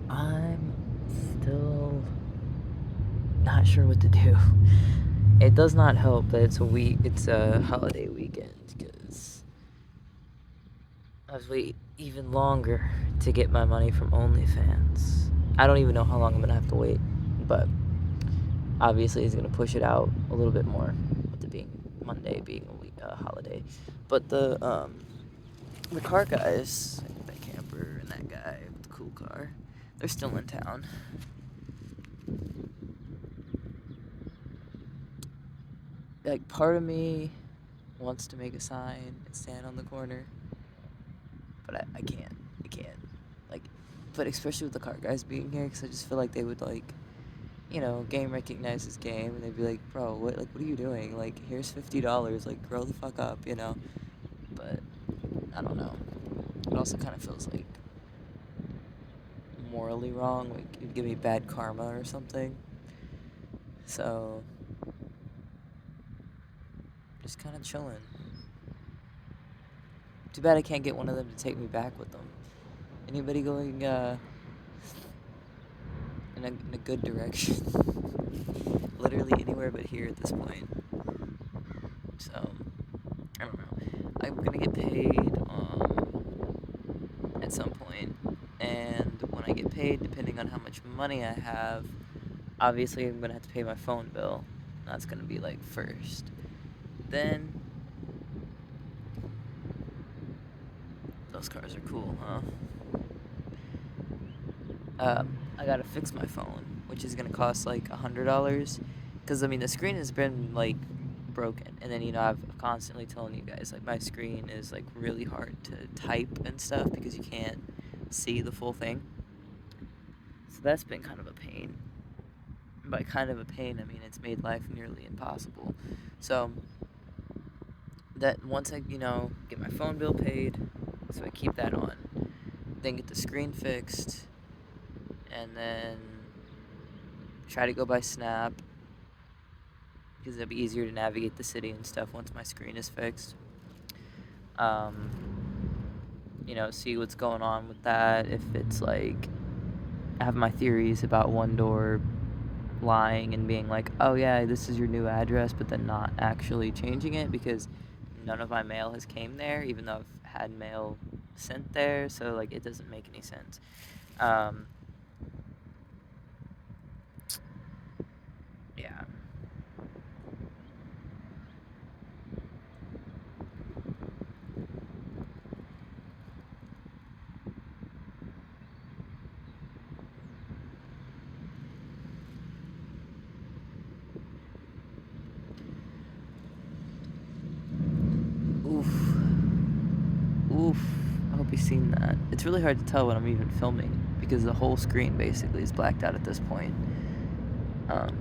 I'm still not sure what to do. It does not help that it's a holiday weekend, because I was waiting even longer to get my money from OnlyFans. I don't even know how long I'm gonna have to wait, but obviously he's gonna push it out a little bit more with it being Monday being a holiday. But the car guys, that camper and that guy with the cool car, they're still in town. Like, part of me wants to make a sign and stand on the corner, but I can't. I can't. Like, but especially with the car guys being here, because I just feel like they would, like, game recognizes game, and they'd be like, bro, what are you doing? Like, here's $50, like, grow the fuck up, you know? But, I don't know. It also kind of feels like morally wrong, like, it'd give me bad karma or something. So, just kind of chilling. Too bad I can't get one of them to take me back with them. Anybody going, in a good direction? Literally anywhere but here at this point. So, I don't know. I'm gonna get paid at some point, and when I get paid, depending on how much money I have, obviously I'm gonna have to pay my phone bill. That's gonna be like first. Then those cars are cool, huh? I gotta fix my phone, which is gonna cost like $100, because I mean the screen has been like broken, and then I've constantly telling you guys, like, my screen is like really hard to type and stuff because you can't see the full thing. So that's been kind of a pain. By kind of a pain, I mean it's made life nearly impossible. So that once I get my phone bill paid, so I keep that on, then get the screen fixed, and then try to go by Snap, because it'll be easier to navigate the city and stuff once my screen is fixed. See what's going on with that. If it's like, I have my theories about One Door lying and being like, oh yeah, this is your new address, but then not actually changing it, because none of my mail has came there, even though I've had mail sent there, so like it doesn't make any sense. Yeah. Oof. Oof. I hope you've seen that. It's really hard to tell when I'm even filming, because the whole screen basically is blacked out at this point. I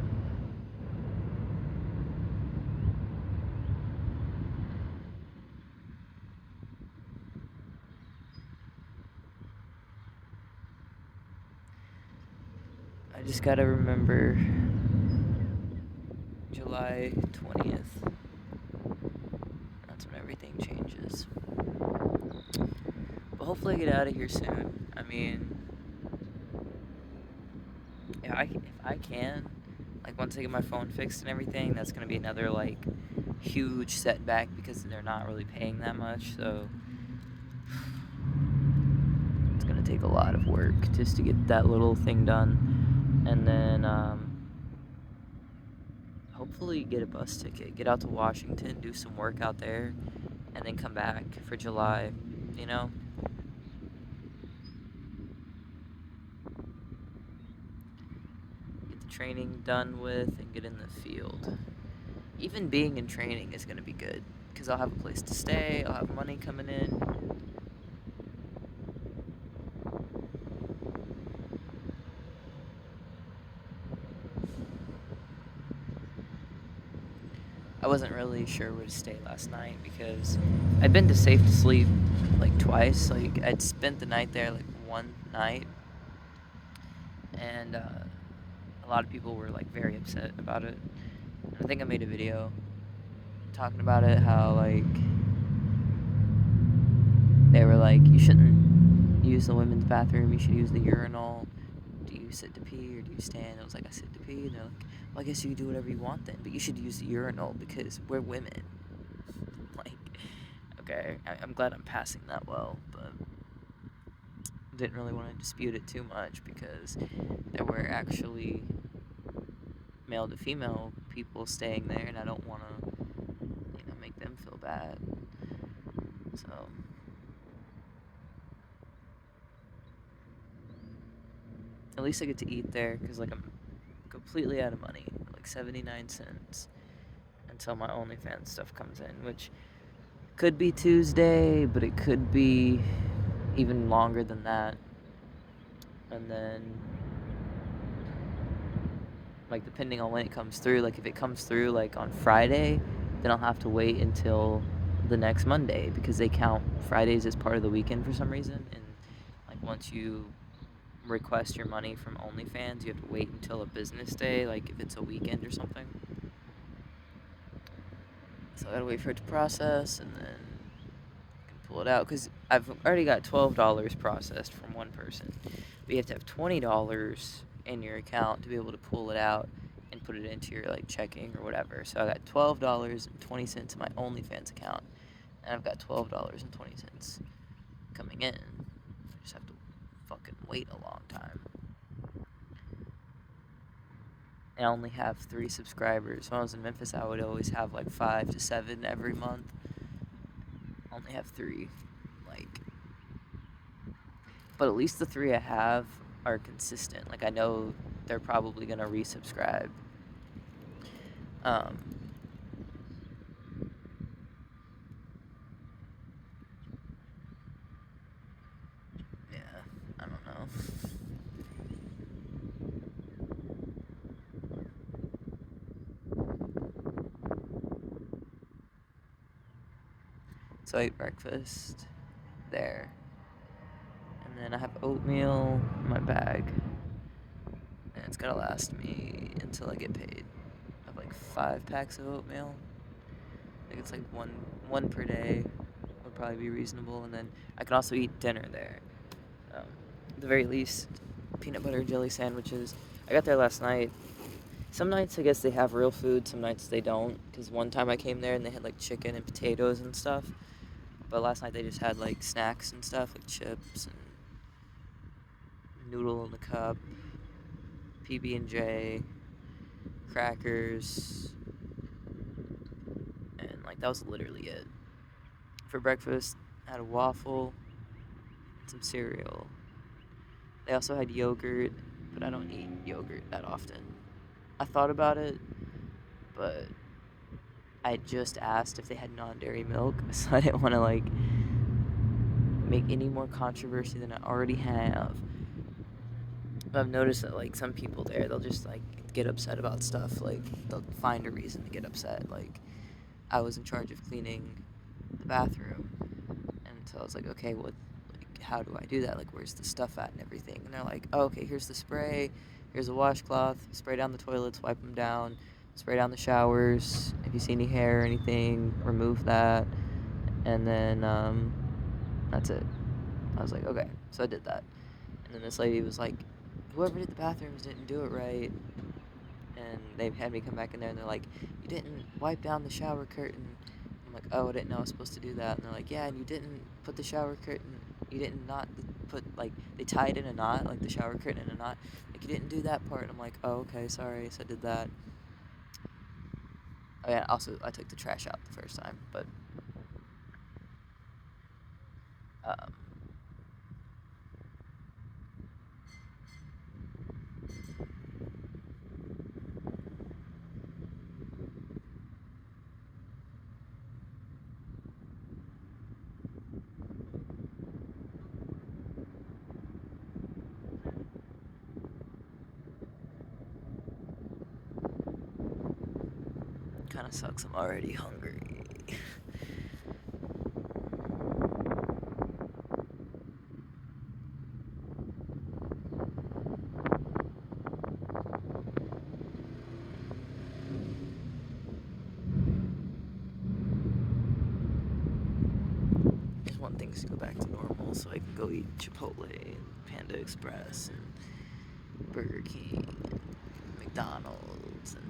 just gotta remember July 20th. That's when everything changes. But hopefully I get out of here soon. I mean, if I can, like, once I get my phone fixed and everything, that's gonna be another, like, huge setback, because they're not really paying that much, so it's gonna take a lot of work just to get that little thing done. And then, hopefully get a bus ticket, get out to Washington, do some work out there, and then come back for July, Get the training done with and get in the field. Even being in training is going to be good, because I'll have a place to stay, I'll have money coming in. I wasn't really sure where to stay last night, because I'd been to Safe to Sleep like twice. Like, I'd spent the night there like one night, and a lot of people were like very upset about it. And I think I made a video talking about it, how like they were like, you shouldn't use the women's bathroom, you should use the urinal. you sit to pee or do you stand? I was like, I sit to pee. And they're like, well, I guess you can do whatever you want then, but you should use the urinal because we're women. Like, okay, I'm glad I'm passing that well, but didn't really want to dispute it too much because there were actually male to female people staying there, and I don't want to, make them feel bad. So, at least I get to eat there because, like, I'm completely out of money, like 79 cents, until my OnlyFans stuff comes in, which could be Tuesday, but it could be even longer than that. And then, like, depending on when it comes through, like, if it comes through, like, on Friday, then I'll have to wait until the next Monday because they count Fridays as part of the weekend for some reason. And, like, once you request your money from OnlyFans, you have to wait until a business day, like, if it's a weekend or something. So I gotta wait for it to process, and then I can pull it out because I've already got $12 processed from one person. But you have to have $20 in your account to be able to pull it out and put it into your, like, checking or whatever. So I got $12.20 in my OnlyFans account, and I've got $12.20 coming in. I just have to fucking wait a long time. I only have 3 subscribers. When I was in Memphis, I would always have like 5 to 7 every month. I only have 3. Like, but at least the 3 I have are consistent. Like, I know they're probably gonna resubscribe. Um, yeah, I don't know. So I ate breakfast there. And then I have oatmeal in my bag. And it's gotta last me until I get paid. I have like 5 packs of oatmeal. I think it's like one per day would probably be reasonable. And then I can also eat dinner there. At the very least, peanut butter and jelly sandwiches. I got there last night. Some nights I guess they have real food, some nights they don't. Because one time I came there and they had like chicken and potatoes and stuff. But last night they just had like snacks and stuff, like chips and noodle in the cup, PB&J, crackers, and like that was literally it. For breakfast, I had a waffle, some cereal. They also had yogurt, but I don't eat yogurt that often. I thought about it, but I just asked if they had non-dairy milk, so I didn't want to like make any more controversy than I already have. But I've noticed that like some people there, they'll just like get upset about stuff. Like they'll find a reason to get upset. Like I was in charge of cleaning the bathroom, and so I was like, okay, what? Like, how do I do that? Like, where's the stuff at and everything? And they're like, oh, okay, here's the spray, here's a washcloth, spray down the toilets, wipe them down, spray down the showers. If you see any hair or anything, remove that, and then that's it. I was like, okay, so I did that, and then this lady was like, whoever did the bathrooms didn't do it right. And they had me come back in there, and they're like, you didn't wipe down the shower curtain. I'm like, oh, I didn't know I was supposed to do that. And they're like, yeah, and you didn't put the shower curtain, you didn't not put, like, they tied in a knot, like the shower curtain in a knot. Like, you didn't do that part. And I'm like, oh, okay, sorry, so I did that. Oh, yeah, also, I took the trash out the first time, but, um, kind of sucks. I'm already hungry. I just want things to go back to normal so I can go eat Chipotle and Panda Express and Burger King, and McDonald's, and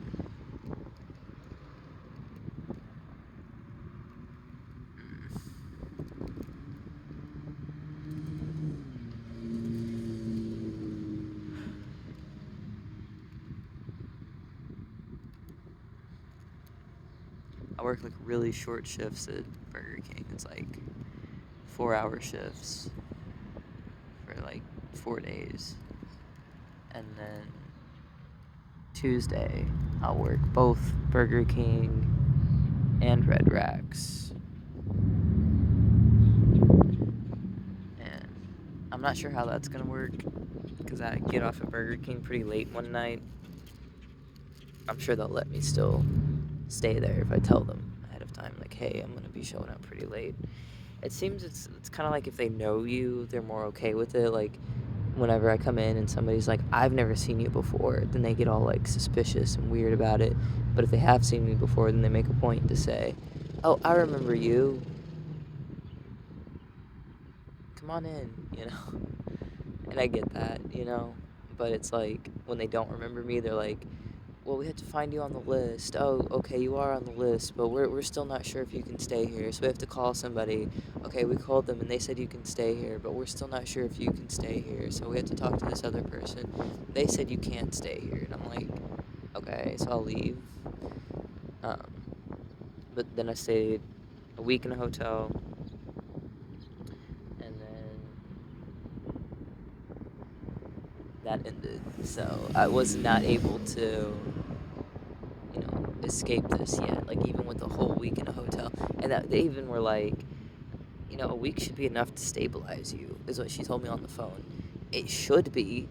I work like really short shifts at Burger King. It's like 4 hour shifts for like 4 days. And then Tuesday, I'll work both Burger King and Red Racks. And I'm not sure how that's gonna work because I get off at Burger King pretty late one night. I'm sure they'll let me still stay there if I tell them ahead of time, like, hey, I'm gonna be showing up pretty late. It seems it's kind of like if they know you, they're more okay with it. Like, whenever I come in and somebody's like, I've never seen you before, then they get all like suspicious and weird about it. But if they have seen me before, then they make a point to say, oh, I remember you. Come on in, you know? And I get that, you know? But it's like, when they don't remember me, they're like, well, we had to find you on the list. Oh, okay, you are on the list, but we're still not sure if you can stay here. So we have to call somebody. Okay, we called them and they said you can stay here, but we're still not sure if you can stay here. So we have to talk to this other person. They said you can't stay here. And I'm like, okay, so I'll leave. Um, but then I stayed a week in a hotel, and then that ended. So I was not able to, escape this yet. Like, even with a whole week in a hotel. And that they even were like, a week should be enough to stabilize you, is what she told me on the phone. It should be,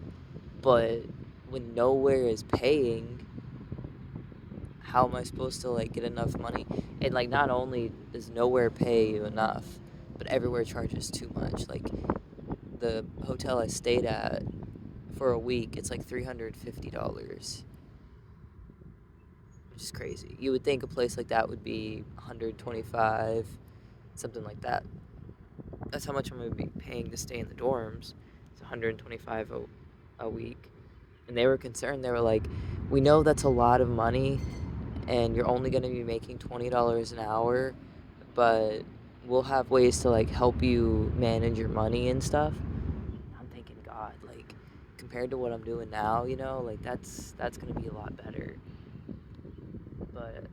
but when nowhere is paying, how am I supposed to, like, get enough money? And, like, not only does nowhere pay you enough, but everywhere charges too much. Like, the hotel I stayed at for a week, it's like $350, which is crazy. You would think a place like that would be 125, something like that. That's how much I'm going to be paying to stay in the dorms. It's 125 a week. And they were concerned. They were like, we know that's a lot of money and you're only going to be making $20 an hour, but we'll have ways to, like, help you manage your money and stuff. I'm thinking, God, like, compared to what I'm doing now, like, that's going to be a lot better. But,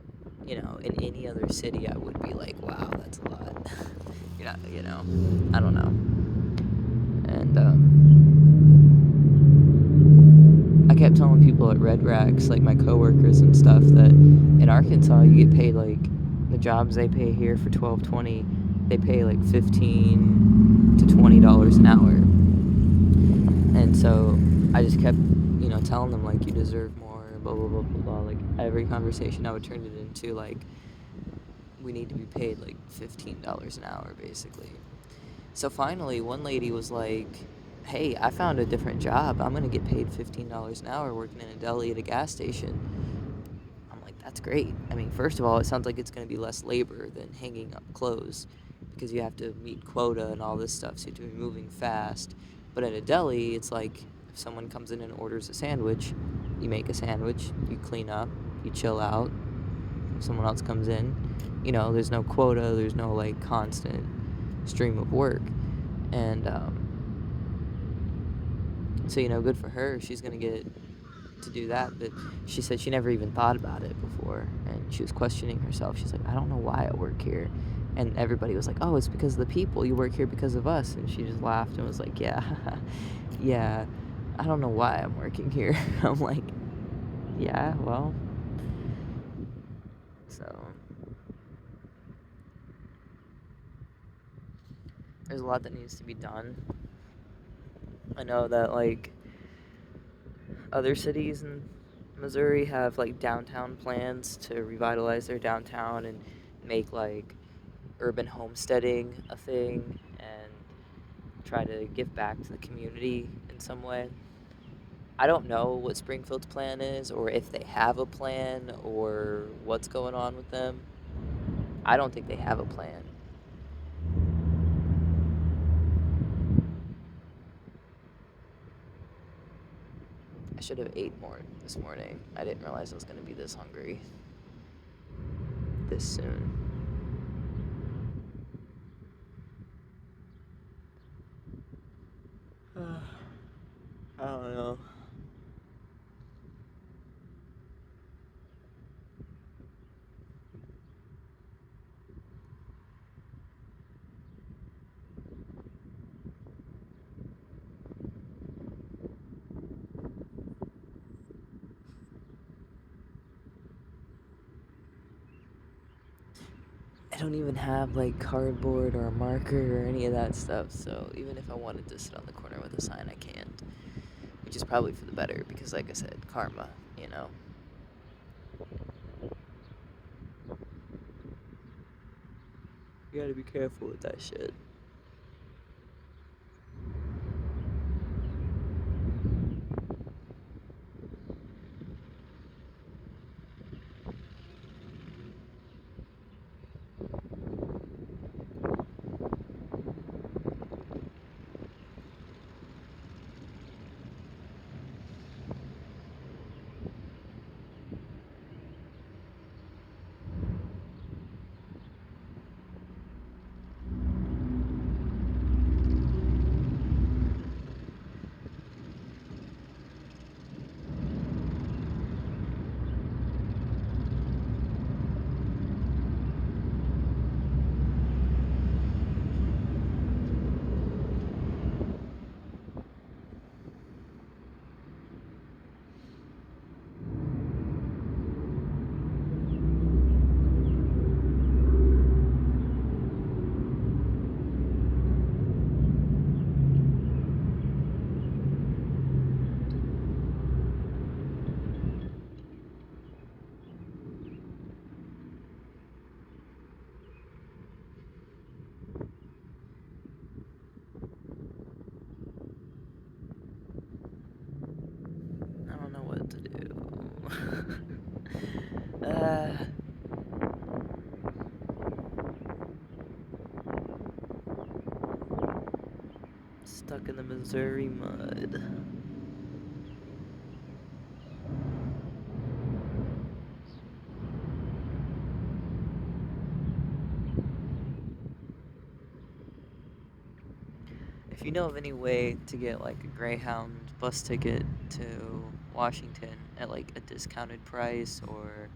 in any other city, I would be like, wow, that's a lot. I don't know. And I kept telling people at Red Racks, like my coworkers and stuff, that in Arkansas you get paid, like, the jobs they pay here for $12.20, they pay like $15 to $20 an hour. And so I just kept, telling them, like, you deserve more, blah blah blah blah blah. Like, every conversation I would turn it into, like, we need to be paid like $15 an hour, basically. So finally, one lady was like, hey, I found a different job. I'm going to get paid $15 an hour working in a deli at a gas station. I'm like, that's great. I mean, first of all, it sounds like it's going to be less labor than hanging up clothes because you have to meet quota and all this stuff, so you have to be moving fast. But at a deli, it's like if someone comes in and orders a sandwich, you make a sandwich, you clean up, you chill out. If someone else comes in, there's no quota, there's no, like, constant stream of work. And so, good for her, she's gonna get to do that. But she said she never even thought about it before, and she was questioning herself. She's like, I don't know why I work here. And everybody was like, oh, it's because of the people, you work here because of us. And she just laughed and was like, yeah. Yeah, I don't know why I'm working here. I'm like, yeah, well, so there's a lot that needs to be done. I know that, like, other cities in Missouri have, like, downtown plans to revitalize their downtown and make, like, urban homesteading a thing and try to give back to the community in some way. I don't know what Springfield's plan is, or if they have a plan, or what's going on with them. I don't think they have a plan. I should have ate more this morning. I didn't realize I was gonna be this hungry this soon. I don't know. I don't even have like cardboard or a marker or any of that stuff, so even if I wanted to sit on the corner with a sign, I can't. Which is probably for the better because, like I said, karma, you know? You gotta be careful with that shit. I don't know what to do. Stuck in the Missouri mud. If you know of any way to get like a Greyhound bus ticket to Washington at like a discounted price or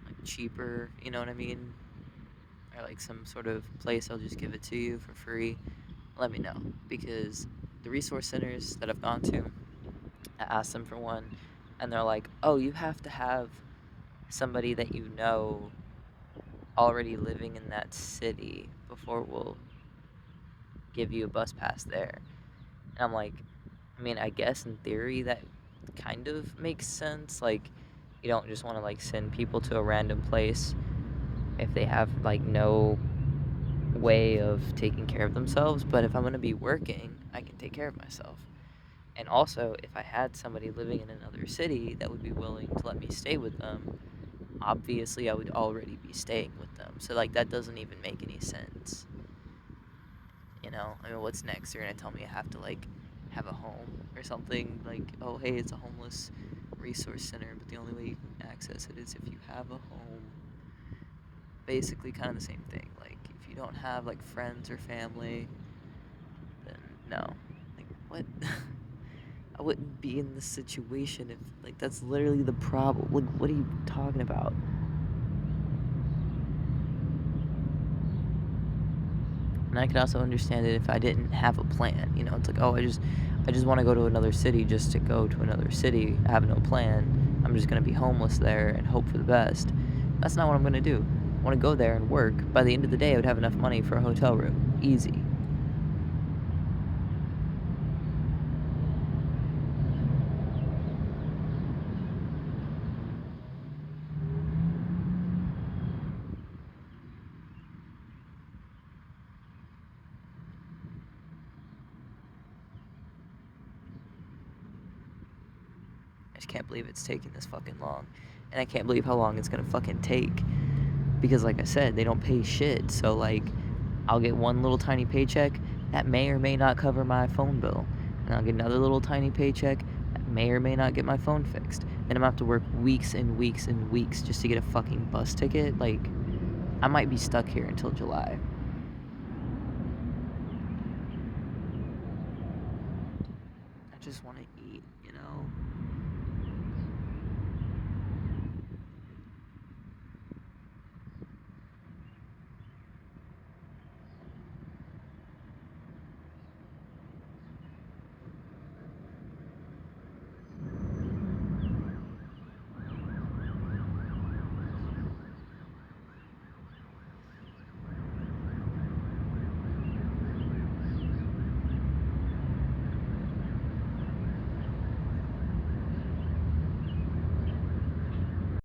like cheaper, you know what I mean? Or like some sort of place I'll just give it to you for free, let me know. Because the resource centers that I've gone to, I asked them for one, and they're like, oh, you have to have somebody that you know already living in that city before we'll give you a bus pass there. And I'm like, I mean, I guess in theory that kind of makes sense. Like, you don't just want to like send people to a random place if they have like no way of taking care of themselves. But if I'm going to be working, I can take care of myself. And also, if I had somebody living in another city that would be willing to let me stay with them, obviously I would already be staying with them. So, like, that doesn't even make any sense. You know? I mean, what's next? They're going to tell me I have to, like, have a home or something. Like, oh, hey, it's a homeless resource center, but the only way you can access it is if you have a home. Basically, kind of the same thing. Like, if you don't have, like, friends or family, then no. Like, what? I wouldn't be in this situation if, like, that's literally the problem. Like, what are you talking about? And I could also understand it if I didn't have a plan. You know, it's like, oh, I just want to go to another city just to go to another city. I have no plan. I'm just gonna be homeless there and hope for the best. That's not what I'm gonna do. I want to go there and work. By the end of the day, I would have enough money for a hotel room. Easy. I just can't believe it's taking this fucking long. And I can't believe how long it's gonna fucking take. Because, like I said, they don't pay shit. So, like, I'll get one little tiny paycheck that may or may not cover my phone bill. And I'll get another little tiny paycheck that may or may not get my phone fixed. And I'm gonna have to work weeks and weeks and weeks just to get a fucking bus ticket. Like, I might be stuck here until July. I just want to eat, you know?